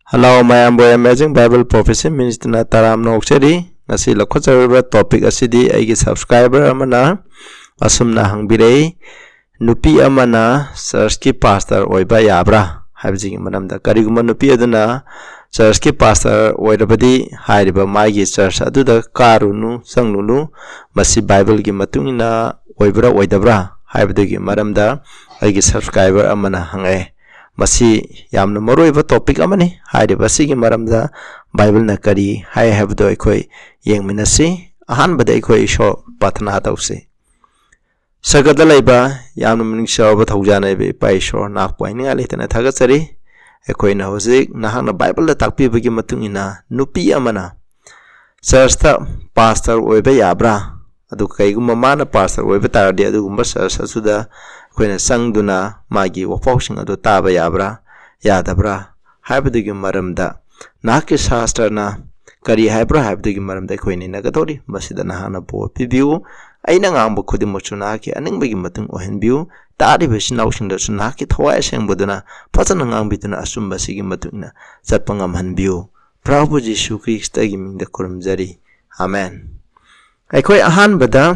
Hello, mayambo Amazing Bible Prophecy Minister na taram na ukseri ngasi lakhotsariba topic asidi aigi subscriber amana asumna hangbirei nupi amana church ki pastor oiba yabra habji manamda kariguma nupi aduna church ki pastor oirabadi hairiba maigi church aduda karunu sangnunu masi Bible gi matungina oibra oidabra haibdagi maramda aigi subscriber amana hangai masi yamna maroiba topic amani hairiba sigi maramda Bible na kari hai habdo ekhoi yengminasi ahan bada ekhoi sho patna tawse sagada laiba yamna miningsha ba thaujana be pai sho nak poining ale tana thaga chari ekhoi na hojik nahana Bible la takpi bagi matungina nupi amana church pastor oiba yabra adu kaiguma mana pastor oiba tardi adu gumba church asuda koina sangduna magi wapawsing adu taba yabra yadabra haibadagi maramda naki shastra na kari haibra haibadagi maramda koini nagadori basida nahana bo pibiu aina ngamba khudimchu naki aningbagi matung ohenbiu tari besin nausingda sunaki thawai sengboduna pachana ngangbiduna asumba sigi matungna chapangam hanbiu Prabhu Jisu Krista gi mingda kurumjari amen aikoi ahan bada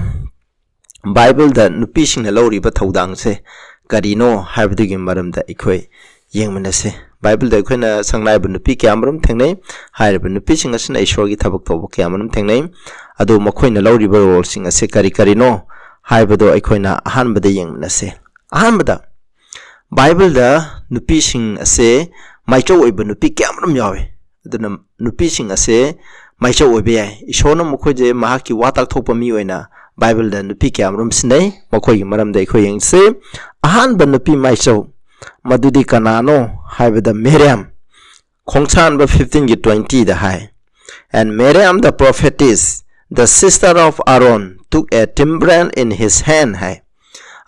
Bible da nupi sing na lori ba thaudang se karino haibdagi maramda ikoi yengmanase Bible da ikoi na sangnai bu nupi kyamram thengnai hairba nupi sing asina ishwar gi thabak tobo kyamram thengnai adu makhoi na lori ba role sing ase karino haibado ikoi na ahan bada yengmanase ahan bada Bible da nupi sing ase maicho oiba nupi kyamram yawe aduna nupi sing ase maicho oibe yai ishona makhoi je mahaki watak thokpa mi oina Bible da nupi kyamram sinai makhoi gi maram da ikhoi yengse ahan ba nupi maicho madudi kanano haibada Miriam khongchan ba 15:20 da hai and Miriam the prophetess the sister of Aaron took a timbrel in his hand hai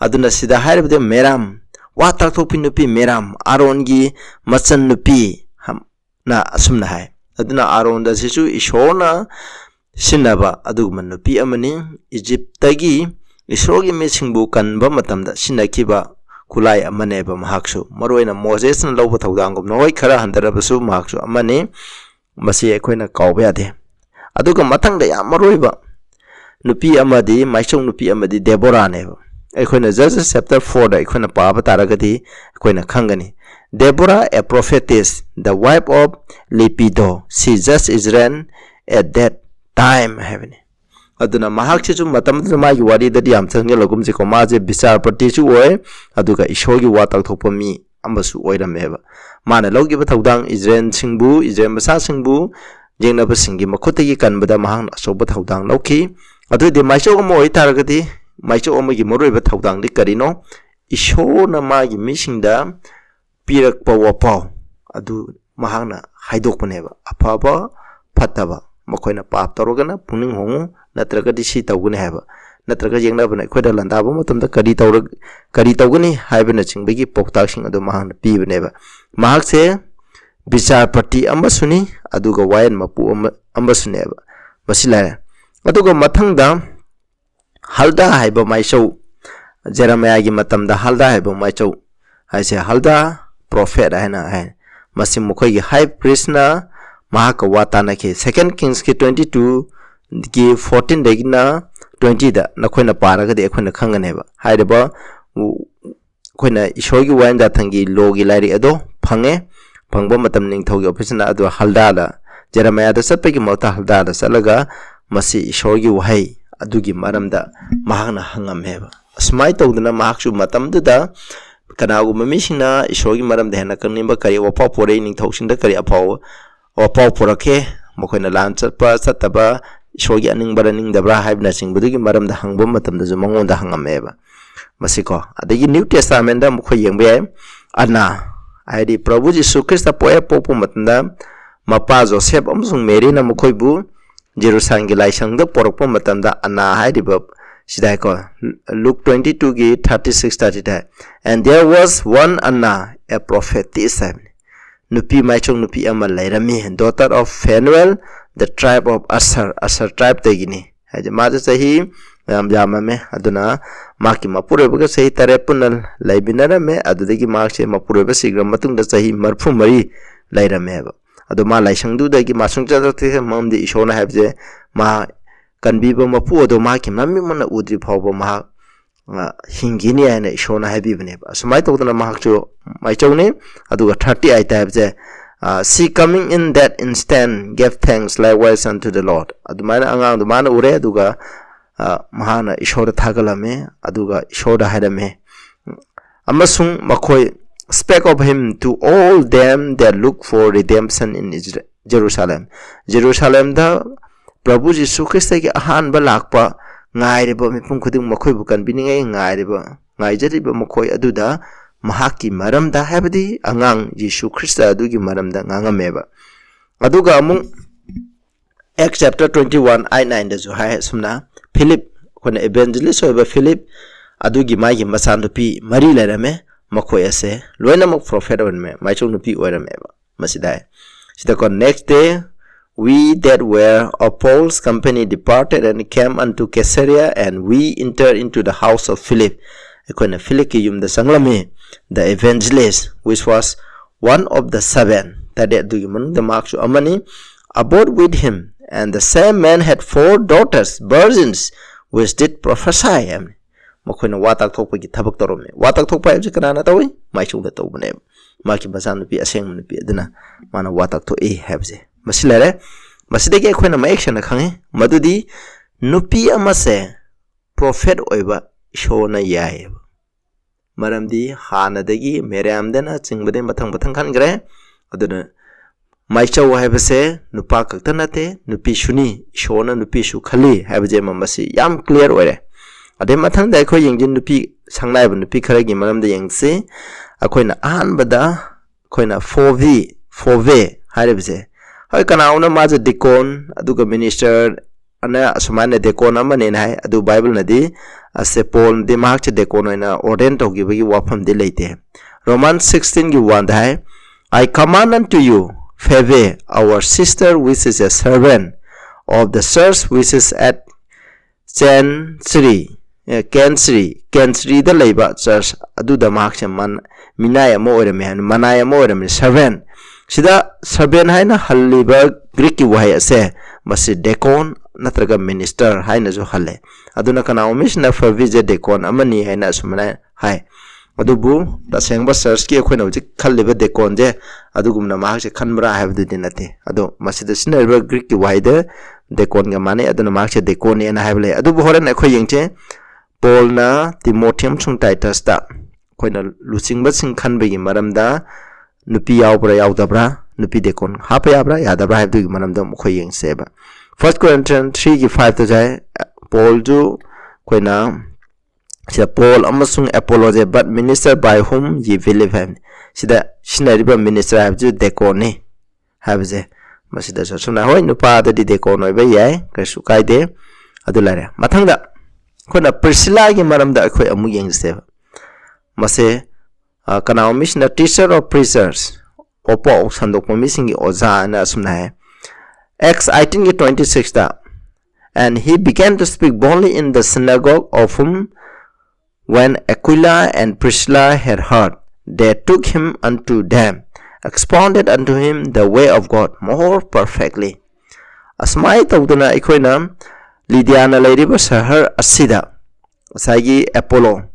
aduna sida haibada Miriam watak thokpi nupi Miriam Aaron gi machan nupi na asumna hai aduna Aaron da sisu ishona sinaba aduguma nupi amani Egypt tagi isrogi mesingbu kanba matamda sinakiba kulai amaneba mahaksu maroina Moses na lawba thawdangum noi khara handarabasu mahaksu amani masi ekoina kawba yade aduga mathangda ya maroiba nupi amadi maisong nupi amadi Deborah neba ekoina Judges chapter 4 da ekoina paba taragadi ekoina khangani Deborah a prophetess the wife of Lepido she just Israel at that time heaven aduna mahak chu matam ma gi wari da diam change logum je ko ma je bichar pati chu oi aduga ishogi watak thokpa mi ambasu oirameba mana logi ba thaudang Israel singbu Israel masa singbu jengna ba singi makhutagi kanbada mahang asoba thaudang loki adu de maicho mo oi taragati maicho mo gi moroi ba thaudang di karino isho na ma gi misingda pirak pa wapau adu mahangna haidokpaneba afaba phataba makoina pap torogana puning hongu natraga disi tawgune haba natraga jengna bana khoida landaba matamda kari tawgani haibana chingbegi poktak sing adu mahang pibeneba mahakse bichar party amasuni aduga wayan mapu amasuneba basila aduga mathangda halda haiba maisau Jeremiah gi matamda halda haiba maisau haise halda prophet haina hai masim mukhoi gi high priest na mahaka watana ke 2 Kings ke 22 ki 14 degina 20 da nakhoi na paraga de khoi na khanganeba haideba khoi na ishogi wain da thangi logi lairi ado phange phangba matam ning thogi office na ado halda da Jeremiah da satpe ki mota halda da salaga masi ishogi wahai adugi maramda mahana hangameba asmai tawduna mahaksu matam da kanagu mamisina ishogi maramda hena kanimba kari wapa pore ning thoksinda kari apaw wapau porake makoina lan chatpa sataba ishogi aning baraning dabra haibna singbudugi maramda hangbom matamda ju mangonda hangameba masiko adagi New Testament da mukho yengbe ana aidi Prabhu Jisu Krista poe popu matanda mapa Joseph amsung Mary na mukhoibu Jerusalem gi laisang da porokpo matamda ana haidi bab sidai ko Luke 22 gi 36-30 and there was one Anna a prophetess nupi maichong nupi amal lairami daughter of Phanuel the tribe of Asher tribe tegini haje maja sahi jamame aduna maki mapure baga sahi tare punal laibinara me adudagi makse mapure ba sigram matung da sahi marfu mari lairame ado ma laisang du da gi masung cha te mam di ishona have je ma kan bi ba ma pu do ma ki mami mana udri phaw ba ma hingini ana ishona have bi bne ba samai to na ma chu mai chau ne adu ga 30 ai ta have je see coming in that instant give thanks likewise unto the Lord adu ma angang du ma na ure adu ga mahana ishora thagalame adu ga ishora hadame amasung makoi spake of him to all them that look for redemption in Jerusalem. Jerusalem da Prabhu Jisu Christ ki ahan ba lakpa ngai reba mipum khuding makhoi bukan biningai ngai reba ngai jari ba makhoi aduda mahaki maram da habdi angang Jisu Christ adu gi maram da ngangameba aduga amung Acts chapter 21 ayat 9 da zo hai sumna Philip kona evangelist oiba Philip adu gi mai gi masan pi mari lerame makhoi ase loina mak prophet on me mai chung nupi oirame ba masidai sida kon next day we that were of Paul's company departed and came unto Caesarea and we entered into the house of Philip ekona Philip ki yum da sanglame the evangelist which was one of the seven that du gi man the mark amani abode with him and the same man had 4 daughters virgins which did prophesy makhoi watak thokpa gi thabak torome watak thokpa je kana na tawi mai chung da tobne ma ki basan pi aseng mun pi aduna mana watak tho e habje masilare maside ke khoi na ma action na khange madudi nupi amase prophet oiba shona yae maramdi hana dagi meram dena chingbade mathang mathang khan gre aduna mai chaw habse nupa kaktanate nupi shuni shona nupi shu khali habje mamasi yam clear oire ade mathang da khoi yingjin nupi sangnai bu nupi kharagi maram da yangse akoina an bada koina 4v haribse hoi kana una maja dikon aduga minister ana asmane dekon amane nai adu bible nadi ase Paul de mark dekon oina ordain to gi wafam de leite Romans 16 gi 1 dai I command unto you Phoebe our sister which is a servant of the church which is at Cansri the labor church adu the mark man minaya mo orame manaya mo orame servant sida servant haina haliba Greek ki wahai ase masi deacon natraga minister haina jo halle aduna kana omis na favije deacon amani haina sumana hai adubu ta sengba church ki khoina uji khaliba deacon je adugumna ma se khanbra habdu dinate adu masida sinerba Greek ki wahai de deacon ga mane aduna ma se deacon ena hable adubu horan khoi yengche Paul na Timotheum chung Titus da khoina luchingba sing khanbe gi maramda nupi yaubra yaudabra nupi dekon hapa yabra yadabra habdu gi maramda khoi yengseba 1 Corinthians 3 gi 5 to jai Paul ju khoina sida Paul amasung Apollos but minister by whom ye believe him sida sinariba minister habju dekon ni habje masida sona hoi nupa da di dekon oi ba yai kasu kaide adulare mathangda khona Priscilla gi maramda khoi amu yengseba mase kana mission teacher of preachers opo sandok missing oza na sumna Acts 18:26 da and he began to speak boldly in the synagogue of whom when Aquila and Priscilla had heard they took him unto them expounded unto him the way of God more perfectly asmai tawduna ikoina Lydiana ladiba sahar asida sagi Apollo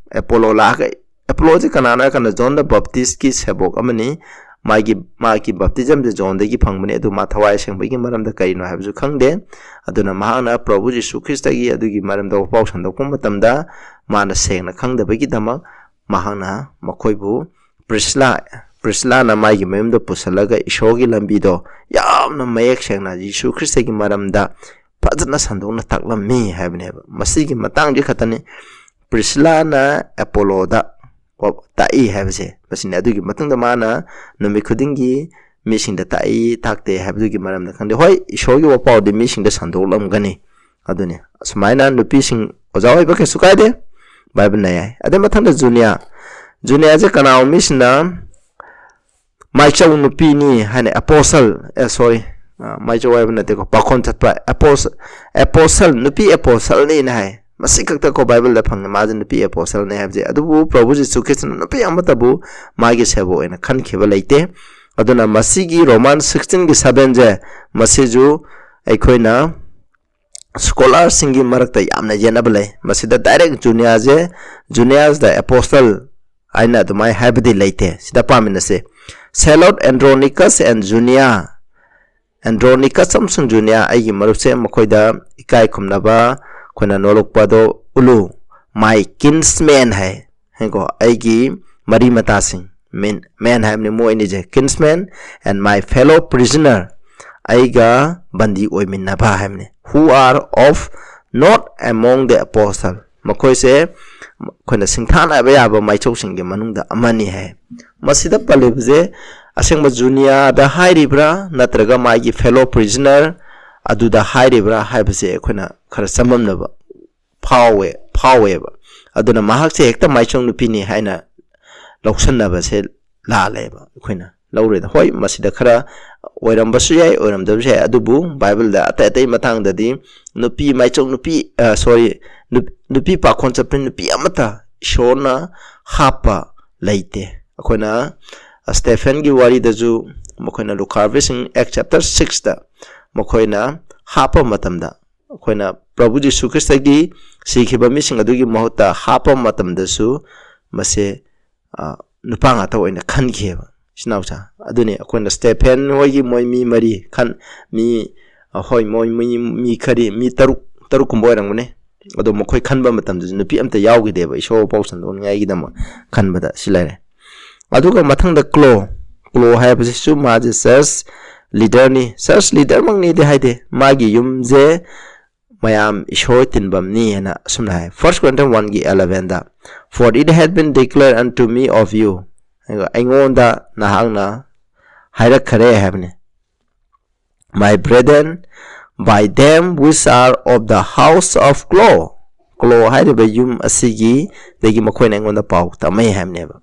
laga Apollo ji kanana kana John the Baptist ki sebok amani magi baptism de John de gi phangbani adu ma thawai sengbai gi maram da kaino habju khangde aduna mahana Prabhu Jisu Christ gi adu gi maram da pau sandok matam da mana sengna khangda bagi dama mahana makhoibu Priscilla na magi mem da pusalaga ishogi lambi do yamna mayek sengna Jisu Christ gi maram da fajna sandona taklam mi habne masi gi matang ji khatani Priscilla na Apollo da tai habse masine adugi matang da mana nomi khudingi missing da tai takte habdugi maram da khande hoi ishogi wa paw de missing da sandolam gani adune asmaina nupi sing ojawai ba ke sukaide bible na yai ade matang da junior je kana missna mai chaw nupi ni hane apostle sorry mai chaw na te ko pakon chatpa apostle nupi apostle ni na hai masikakta ko bible da phang majin pi apostle ne habje adu Prabhu Jisu Christ no pi amatabu magi sebo ena khan kheba leite aduna masigi Roman 16 gi 7 je masiju aikoina scholar singi marakta yamna yenable masida direct Junias the apostle aina dumai habdi leite sida pamina se Selot Andronicus and Junia Andronicus samsung Junia aigi marupse makoida ikai kumnaba koina nolok pado ulu my kinsman hai hengo aigi mari mata sing man hai ne mo je kinsman and my fellow prisoner aiga bandi oiminna ba hamne who are of not among the apostle makoi se koina singthana ba yaba maichok singe manungda amani hai masida palibje asengma Junia da hairibra natraga maigi fellow prisoner adu da hairibra haibse koina khara samamna ba phawe ba aduna mahak se ekta maichong nupini haina loksanna ba se la leba koina laure da hoi masida khara oiram basu yai oiram da se adubu bible da atai matang da di nupi maichong nupi nupi pa concept nupi amata shona hapa laite akoina Stephen gi wari da ju mokoina Lukarvising Act chapter 6 da mokoina hapa matamda akoina Prabhu Jisu Christ gi sikhiba mising adugi mahota hapa matamda su mase nupanga ta oina khan kheba sinaucha aduni akoina Stephen hoigi moi mi mari khan mi hoi moi mi khari mi taru kumboirang ne ado mokoi khanba matamda nupi amta yawgi deba isho pausan don ngai gi dama khanbada silare aduga mathangda klo haibase su maje church leader mangni de haide magi yumje mayam ishoy tinbam ni hena sumna hai 1 Corinthians 1 gi 11 da for it had been declared unto me of you aingonda nahangna haira khare habne my brethren by them which are of the house of Klo haide ba yum asigi degi makoina aingonda pau tamai habne ba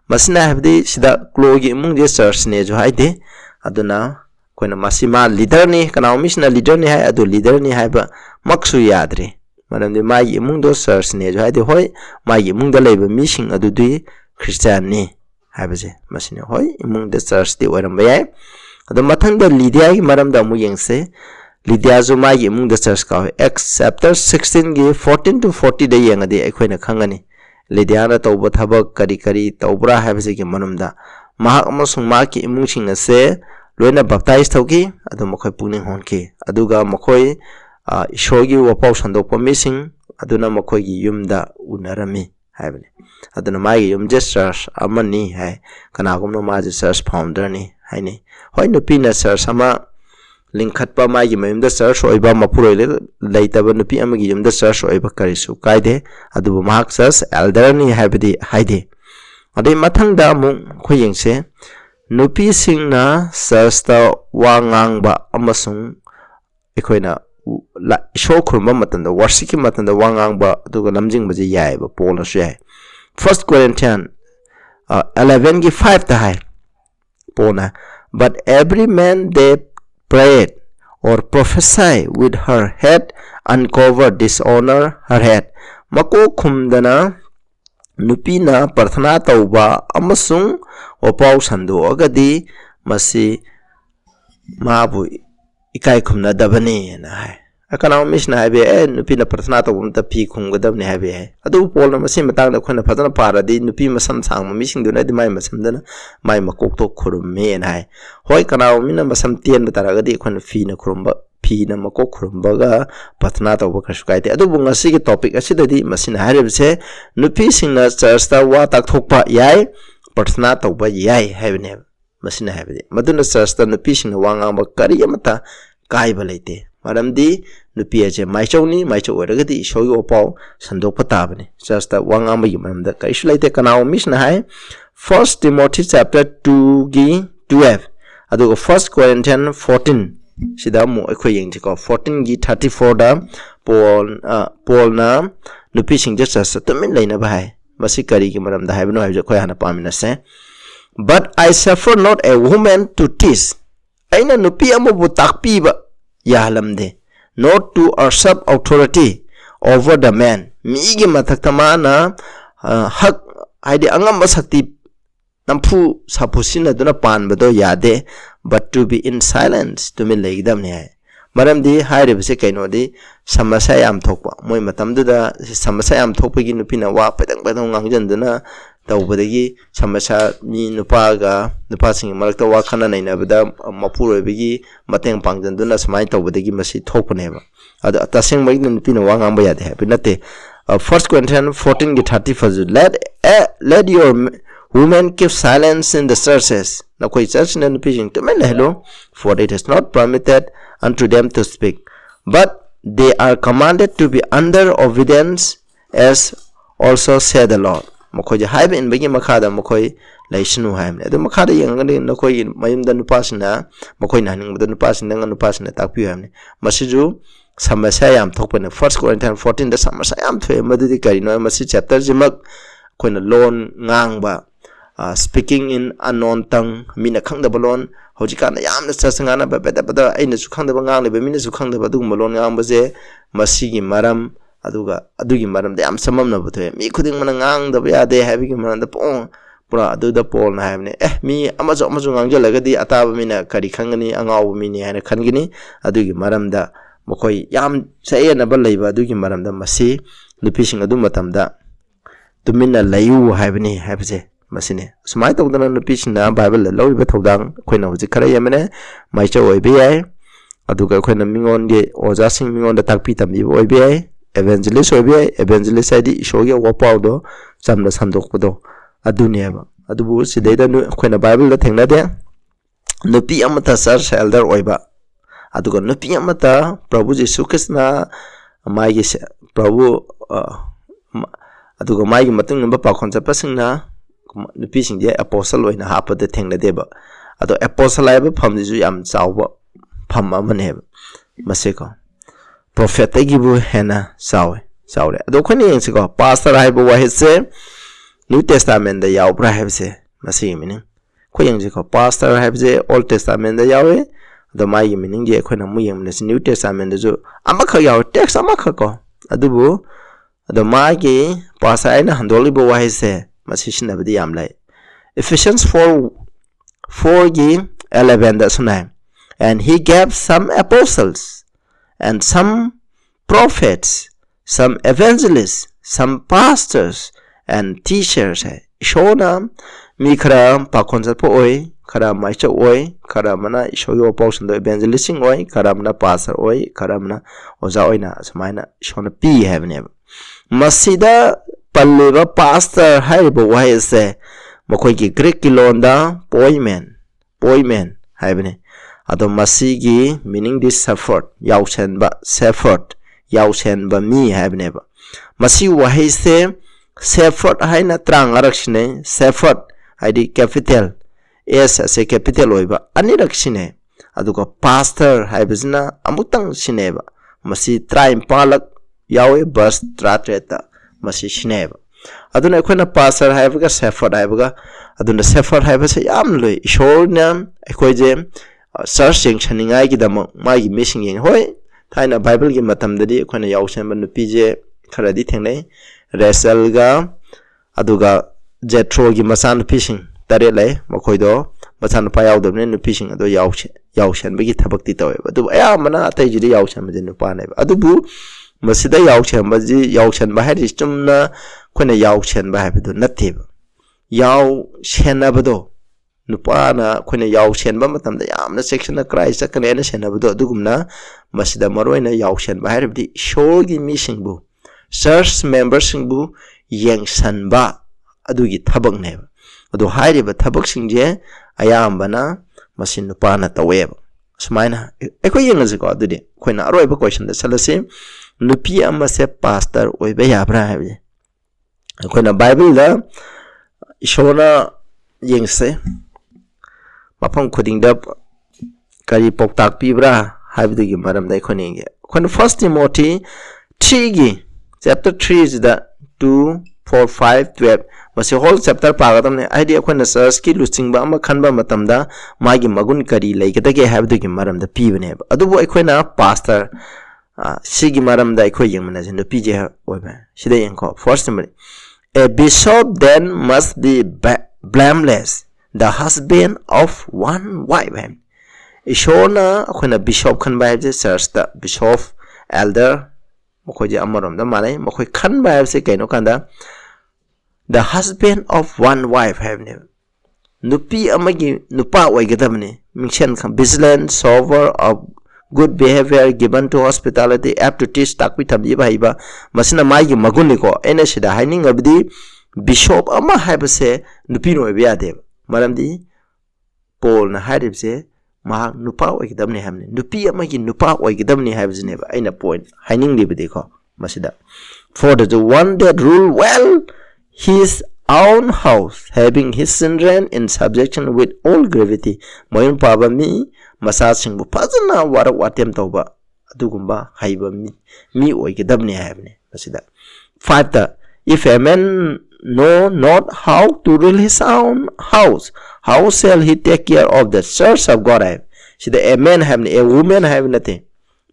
masina habdi sida Klo gi mung je church ne jo haide aduna koina masima leader ni kana misna leader ni hai adu leader ni hai ba maksu yadre maram de mai mung do church ne jo haide hoi mai mung da leba mising adu dui Christian ni haibase masina hoi mung de church de oram ba yai adu mathang da Lydia gi maram da mu yengse Lydia zo mai mung da church ka Acts chapter 16 gi 14 to 40 de yang ade ekoina khangani Lydia na tawba thabak kari tawbra haibase gi manumda mahak amasung maki imung sing ase loina baptize thoki adu mokhoi puning honki aduga mokhoi ishogi wapau sandokpa missing aduna mokhoi gi yumda unarami haibane aduna mai yum church amani hai kanagumno ma church founder ni haini hoi nupi na church ama linkhatpa mai gi mayumda church oiba mapuroi leitaba nupi amagi yumda church oiba karisu kaide adubu mahak church elder ni haibadi haide adai mathangda mu khoyengse nupi singna churchta wangangba amasung ekoina la show khurma matanda worship matanda wangangba aduga lamjingbaje yaiba pola shai 1 Corinthians 11 gi 5 ta hai pona but every man they prayed or prophesy with her head uncovered dishonor her head mako khumdana nupina parthana tauba amasung opau sandu agadi masi mabu ikai khumna dabani na hai akana misna habe nupina parthana tauba ta phi khumgadabni habe adu polna masi matang da khona phadana paradi nupi masam sang mising duna di mai masam dana mai makok to khurum me na hai hoi kana mina masam tien bataragadi khona phi na khurumba phi na makok khurumbaga pathna tauba khasukaite adu bunga sigi topic asidadi masina haribse nupi singna church ta wa tak thokpa yai pathna tauba yai haibne masina haibde maduna church ta nupi singna wanga ba kari amata kai balaite maramdi nupi aje maichoni maicho oragadi shogi opau sandok patabane church ta wanga ba yimamda kaisu laite kanao misna hai 1 Timothy chapter 2 gi 12 adugo 1 Corinthians 14 sida mu akhoi yeng ko 14 gi 34 da Paul na nupi sing je church tamin leina ba hai masi kari gi maram da haibno haibje khoi hana pamina se but I suffer not a woman to teach aina nupi amu bu takpi ba yalamde not to usurp authority over the man mi gi mathak tamana hak haidi angam sakti nampu sapusina duna pan bado yade but to be in silence to me legdam ne maram di haire bise kaino di samasya yam thokpa moi matam da samasya yam thokpa gi nupi na wa pedang ngangjand na tawbadagi samasya mi nupa ga nupa sing marakta wa khana naina bada mapuro bigi mateng pangjand na samai tawbadagi masi thokpa ne ba ada taseng mai nupi na wa ngamba yade ha pinate 1 Corinthians 14:30 let your women keep silence in the churches. Now, koi church na nupijing to men hello, for it is not permitted unto them to speak, but they are commanded to be under obedience, as also said the Lord. Mokoi haib in bagi makada mokoi laisnu haim. Ado makada yang ngani nakoi mayum dan nupasna mokoi naning dan nupasna takpi haim. Masiju samasya yam thokpane 1 Corinthians 14 da samasya yam thwe madidi kari no masi chapter jimak koina loan ngangba speaking in unknown tongue mina khangdaba lon hojikana yamna chasangana ba beda aina su khangdaba ngang lebe mina su khangdaba du malon ngangba je masigi maram adugi maram da yam samamna buthe mi khuding mana ngangdaba yade habigi maram da pong pura adu da pol na habne mi amajo ngangjalaga di ataba mina kari khangani angaw mini hana khangini adugi maram da mokoi yam sayena ba leiba adugi maram da masi nupising adu matamda tumina layu habni habje masine smai tawdana nupisina bible lawriba thawdang khoina hoji khara yamene maicha oibe ai aduga khoina mingon ge oja sing mingon da takpi tambi oibe ai evangelist oibe ai evangelist id ishoge wapawdo samna samdokpodo adunia ba adubu sidaida nu khoina bible la thengna de nupi amata church elder oiba aduga nupi amata prabhu jesu krishna mai ge prabhu aduga mai gi matung number pa khoncha pasingna nupi sing je apostle oina hapa de thengna deba ado apostle ai ba pham ju yam chawba pham amane mase ko prophet gi bu hena chawre ado khoni yeng ko pastor ai bu wa hise new testament da yaw bra hebse mase meaning ko yeng ko pastor hebse old testament da yawe ado mai gi meaning je khona mu yeng ne new testament da ju amakha yaw text amakha ko adubu ado mai gi pastor ai na handoli bu wa hise masishin abdi yamlai Ephesians 4:11 that's name and he gave some apostles and some prophets, some evangelists, some pastors and teachers. Shona mikra pakonsa po oi kara maicha oi kara mana ishoyo apostle do evangelisting oi kara mana pastor oi kara mana oza oi na samaina shona pi have never masida Palleva pastor haibo wahise mokoi ki Greek kilonda poimen haibne ado masigi meaning this effort yauchen ba mi haibne ba masi wahise effort haina trang arakshine effort haidi capital s ase capital oiba ani rakshine aduga pastor haibizna amutang sineba masi try palak yawe bus tratreta masi shineba aduna ekhona pastor haibaga shepherd haibaga aduna shepherd haiba se yam loi ishor na ekhoi je search jeng chaningai gi dam mai gi missing yeng hoi thaina bible gi matam dadi ekhona yawsen ban nupi je kharadi thengnai Rachel ga aduga Jethro gi masan nupi sing tare lai makhoi do masan pa yaw dam ne nupi sing ado yawsen bagi thabakti tawe adu aya mana atai ji yawsen ma je nupa nai adu bu masida yawchen ba hari chumna khona yawchen ba habido natte yaw shenabado nupana khona yawchen ba matam da yamna section na christ sakane na shenabado adugumna masida maroina yawchen ba hari shogi missing bu church members bu yengsan ba adugi thabak ne adu hairi ba thabak singje ayambana masin nupana tawe sumaina eko yengazi ko adudi khona aroi ba question da salase nupi amma se pastor oibe yabra habi khona bible da ishona yengse mapang khuding da kari poktak pibra habi gi maram dai khoni ge khona 1 Timothy 3 gi chapter 3 is the 2 4 5 12 masi whole chapter pagadam ne idea khona search ki lusing ba ama khanba matamda magi magun kari leigada ge habi gi maram da pibne adubo khona pastor Sigi maram da ikho yeng mana jendo pije oiba sida yeng ko first number a bishop then must be blameless, the husband of one wife. Ishona akhona bishop khan ba je church da bishop elder mokhoi je amarom da manai mokhoi khan ba se kaino kanda the husband of one wife have ne nupi amagi nupa oigadamne mission kham vigilant sober of good behavior given to hospitality apt to teach takpi thamji ba hiba masina mai gi maguni ko ene sida haining abdi bishop ama haiba se nupi no be ade maramdi Paul na haidib se ma nupa oigadamne hamne nupi amagi nupa oigadamne haibjine ba aina point haining libde ko masida for the one that rule well his own house, having his children in subjection with all gravity. Moyin paba mi masasing bu pazana wara watem tauba adugumba haiba mi oigedamne habne masida. 5. If a man know not how to rule his own house, how shall he take care of the church of God? Sida a man have a woman have nothing.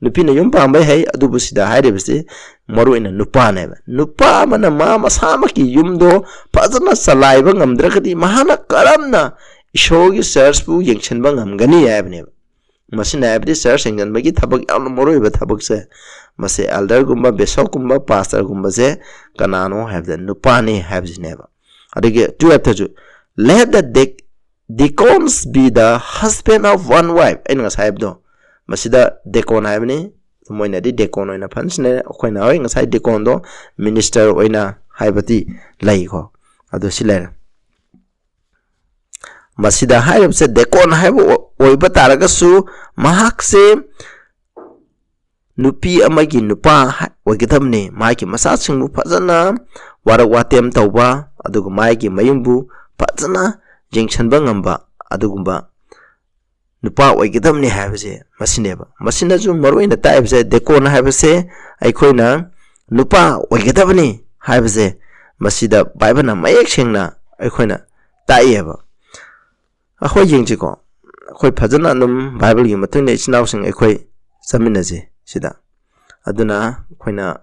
Nupina yung pambay hay adubu sida haidibisi maru ina nupa neba nupa mana ma masama ki yumdo pazana salaiba ngamdrakati mahana karamna ishogi church bu yengshanba ngamgani yabne masina yabdi church yengjanba ki thabak yamna maru iba thabak se mase elder gumba bishop gumba pastor gumba se kanano have the nupa ne have neba adige tu ataju let the deacons be the husband of one wife enga sahib do masida decon haibni moina di decon oina phansne khoina oi ngasai decon do minister oina haibati lai ko adu silera masida haib se decon haib oiba taraga su mahak se nupi amagi nupa oigidamne maiki masa singbu phajana wara watem tauba adugu maiki mayumbu phajana jingchanba ngamba adugumba nupa oigedamne haibse masineba masina ju maroina taibse decon haibse aikhoina nupa oigedabni haibse masida baibana mayek sengna aikhoina taiyeba akhoi jingchiko akhoi phajana num bible gi matune chinaw sing aikhoi saminaje sida aduna khoina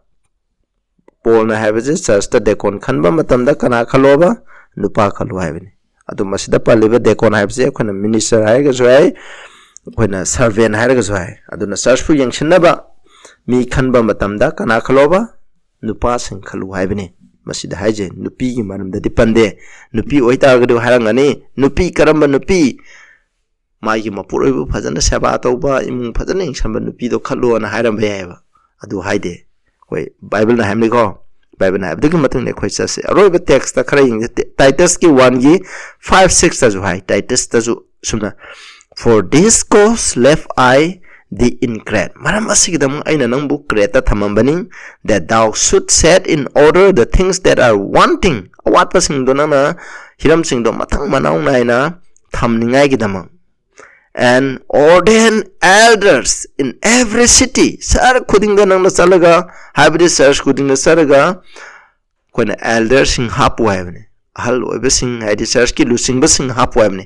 Paul na haibse church ta decon khanba matamda kana khaloba nupa khalo haibni adu masida paliba decon haibse khona minister haiga joai khona servant haiga joai aduna church fu yengshinaba mi khanba matamda kana khaloba nupa sing khalu haibne masida haije nupi gi manamda dipande nupi oita gadu harangani nupi karamba nupi mai gi mapuroi bu phajana seba tauba imung phajana ingsanba nupi do khalo na hairamba yaiba adu haide koi bible na hamni ko Bible na abdigi matung ne khoi chase aroiba text ta khara ing Titus ki 1 gi 5-6 ta ju hai Titus ta ju sumna for this cause left I the incred maram asigdam aina nang bu kreta thamambani that thou should set in order the things that are wanting awat pasing do na hiram sing do matang manau naina thamningai gi damang and ordain elders in every city sar khuding da nang na salaga habri search khuding na saraga koina elders sing hapu haibne hal oibe sing haidi search ki lusing ba sing hapu haibne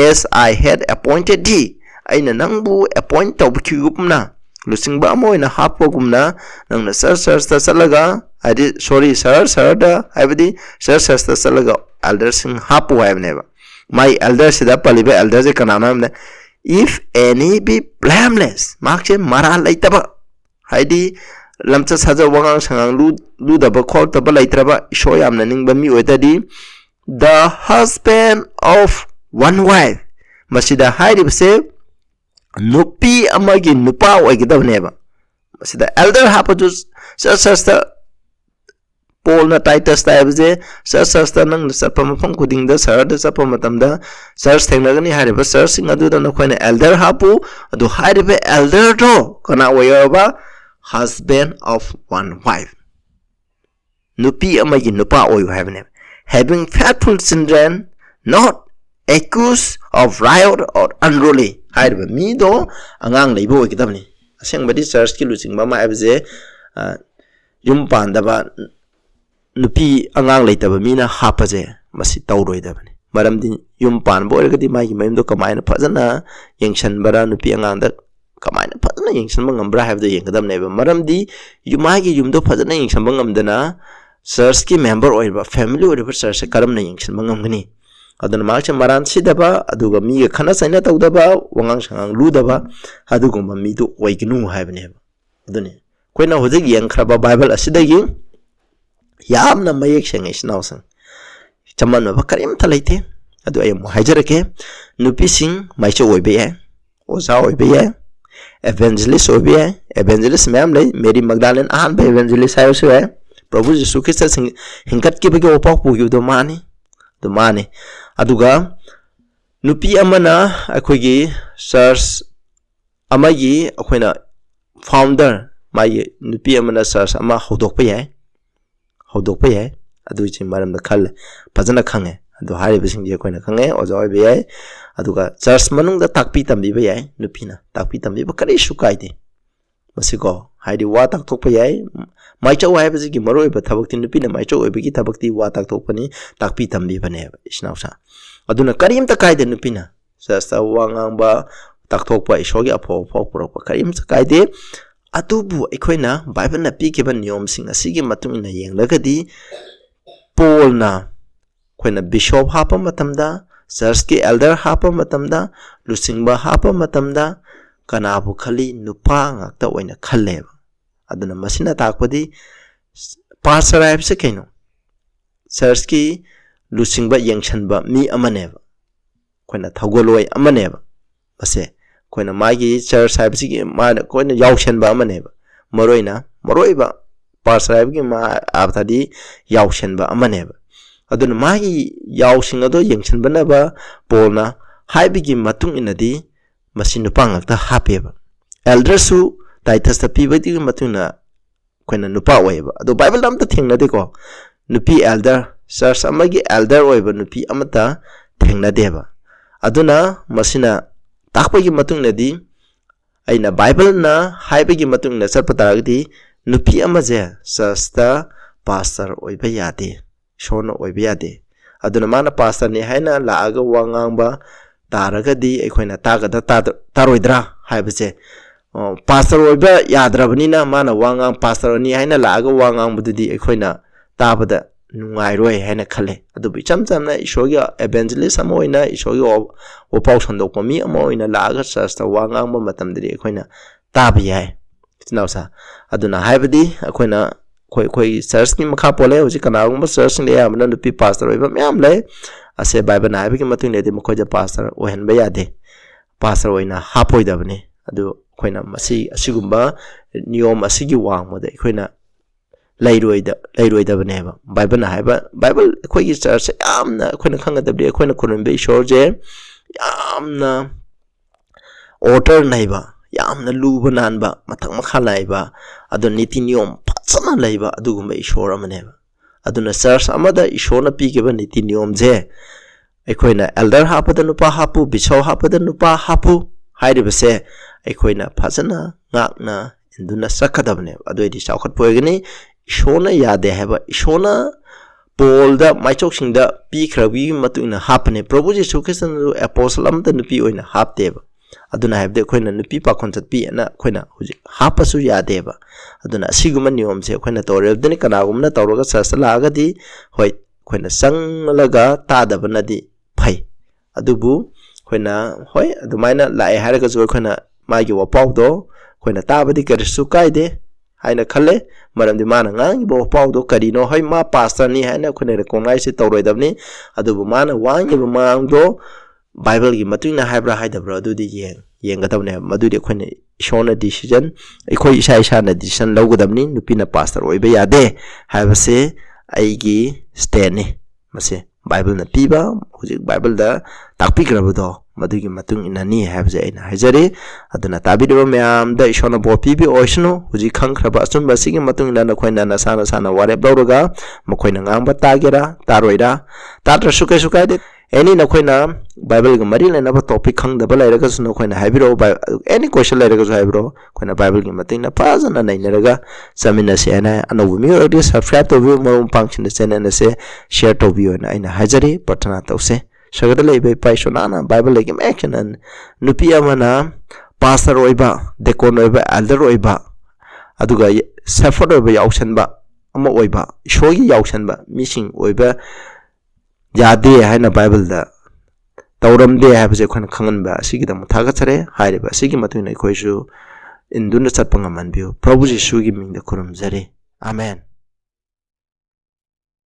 as I had appointed thee aina nangbu appoint to ki gupna lusing ba moina hapu gumna nang na search ta salaga haidi sorry sir da haibdi search ta salaga elders sing hapu haibne ba my elders da palibe elders ka naam if any be blameless makche mara laitaba haidi lamcha saja wangang sangang lu da ba khol ta ba laitraba isho yamna ningba mi oitadi the husband of one wife masida haidi se nupi amagi nupa oigidabneba masida elder hapajus sasta Paul na Titus taibje sasta nang sapam phang kuding da sar da sapam matamda sar thengnagani hariba sar sing adu da khoina elder hapu adu hariba elder do kana wayaba husband of one wife nupi amagi nupa oyu havne having faithful children not accused of riot or unruly hariba mi do angang leibo okidamni aseng badi church ki lucing ba ma abje yum pandaba nupi angang leitaba mina hapaje masi tawroidabani maramdi yum pan boirgadi mai mayimdo kamaina phajana yengshan bara nupi angang da kamaina phajana yengshan bangambra habdo yengadam neba maramdi yumagi yumdo phajana yengshan bangamdana church ki member oiba family oiba church karamna yengshan bangamgani aduna macha maran sidaba aduga mi khana saina tawdaba wangang sangang ludaba adugumba mi du oignu haibne adune koina hojik yang khraba bible asidagi yamna mayek seng isnawsang chaman ba karim thalaite adu ayam hajarake nupi sing maicho oibe ya oza oibe ya evangelist oibe ya evangelist ma'am lay Mary Magdalene ahan ba evangelist ayo se Prabhu Jesu Christ sing hingkat ki bagi opak pu yu do mani aduga nupi amana akoigi church amagi akoina founder mai nupi amana church ama hodok pa yai adu chi maram da khal phajana khange adu hari bising je koina khange ojoi be yai aduga church manung da takpi tambi ba yai nupina takpi tambi ba kari sukai de masiko haidi wa tak thok pa yai mai chau hai basi ki maroi ba thabak tin nupina mai chau obi ki thabak ti wa tak thok pani takpi tambi bane isnausa aduna karim ta kaide nupina sasta wangang ba tak thok pa isogi apho pura pa karim ta kaide atubu ekoina bible na pi ke ban niyom sing asigi matung ina yeng lagadi Paul na koina bishop hapa matamda church ki elder hapa matamda lusingba hapa matamda kanabu khali nupa ngakta oina khalle aduna masina takpadi pastor aibse kaino church ki lusingba yengshanba mi amaneba koina thagoloi amaneba base koina magi church aibse ki ma koina yaushanba amaneba maroiba pastor aibge ma abthadi yaushanba amaneba aduna magi yausing ado yengshanba na ba polna haibigi matung inadi masinu pangakta hapeba elder su Titus ta piba di matuna koina nupa oiba ado bible dam ta thengna de ko nupi elder church amagi elder oiba nupi amata thengna deba aduna masina takpagi matungna di aina bible na haibagi matungna sarpataragdi nupi amaje church pastor oiba yade shona oiba yade aduna mana pastor ni haina laaga wangangba taragadi ekoina tagada taroidra haibaje pastor oiba yadrabnina mana wangang pastor ni haina laaga wangang bududi ekoina tabada nungai roi haina khale adu bicham chamna isogi evangelist amoina isogi opau sondok mi amoina laaga church wangang ma matamdri ekoina tabiyai tinausa aduna haibadi ekoina koi church ni makha pole hoji kanagum church ni amna nupi pastor oiba myam le ase bible na haibagi matung ne de mokoja pastor ohen ba yade pastor oina hapoidabni adu koina masi asigumba niyom asigi wang moda koina lairoida baneba bible na haiba bible koi church amna koina khangadabli koina kurunbe shorje amna order naiba yamna luba nanba mathang makha laiba adu niti niyom phachana laiba adugumba ishor amaneba aduna church amada ishona pigeba niti niyom je ekoina elder hapada nupa hapu bichau hapada nupa hapu hairibase ekoina phajana ngakna induna sakadabne adoidi chawkhat poigani ishona yade haba ishona polda maichok singda pi khrabi matuna hapne Prabhu Jesu Christ apostle amda nupi oina hapteba aduna habde ekoina nupi pakon chatpi na ekoina huji hapasu yadeba aduna asiguma niyom se ekoina torebdani kanagumna tawraga sasala agadi hoi ekoina sanglaga tadabanadi phai adubu koina hoi adumaina lae haraga zo koina magi wapau do koina tabadi karisu kaide haina khalle maramdi mana ngang bo pau do karino hoi ma pastor ni haina koina recognize tawroidabni adubu mana wangi bo mang do bible gi matuna haibra haidabra adudi yengadabne madudi koina shona decision ikoi isa na decision lawgadabni nupina pastor oiba yade haibase aigi stand ni mase Bible na piba hujik Bible da takpi grabdo madugi matung inani habje ina hajari aduna tabido meam da ishona bo pibi oishno hujik khang khraba asun basigi matung ina khoina na sana ware blawroga mokhoina ngamba tagera taroida tatra sukai de any na khoina Bible ga mari lena ba topic khang da balai raga suno khoina habiro any question lai raga habiro khoina Bible gi mating na pazana nai naraga samina se ana anobu mi already subscribe to view morum function channel na se share to view na ina hajari patana tause sagada lai bai paisona na Bible gi action an nupi amana pastor oiba deacon oiba elder oiba aduga shepherd oiba yaushan ba ama oiba shogi yaushan ba missing oiba yade haina Bible da tauramde habse khon khangan ba asigi da muthaga chare haire ba asigi matuina khoisu induna chatpanga manbio Prabhu Jisu gi mingda kurum jare amen.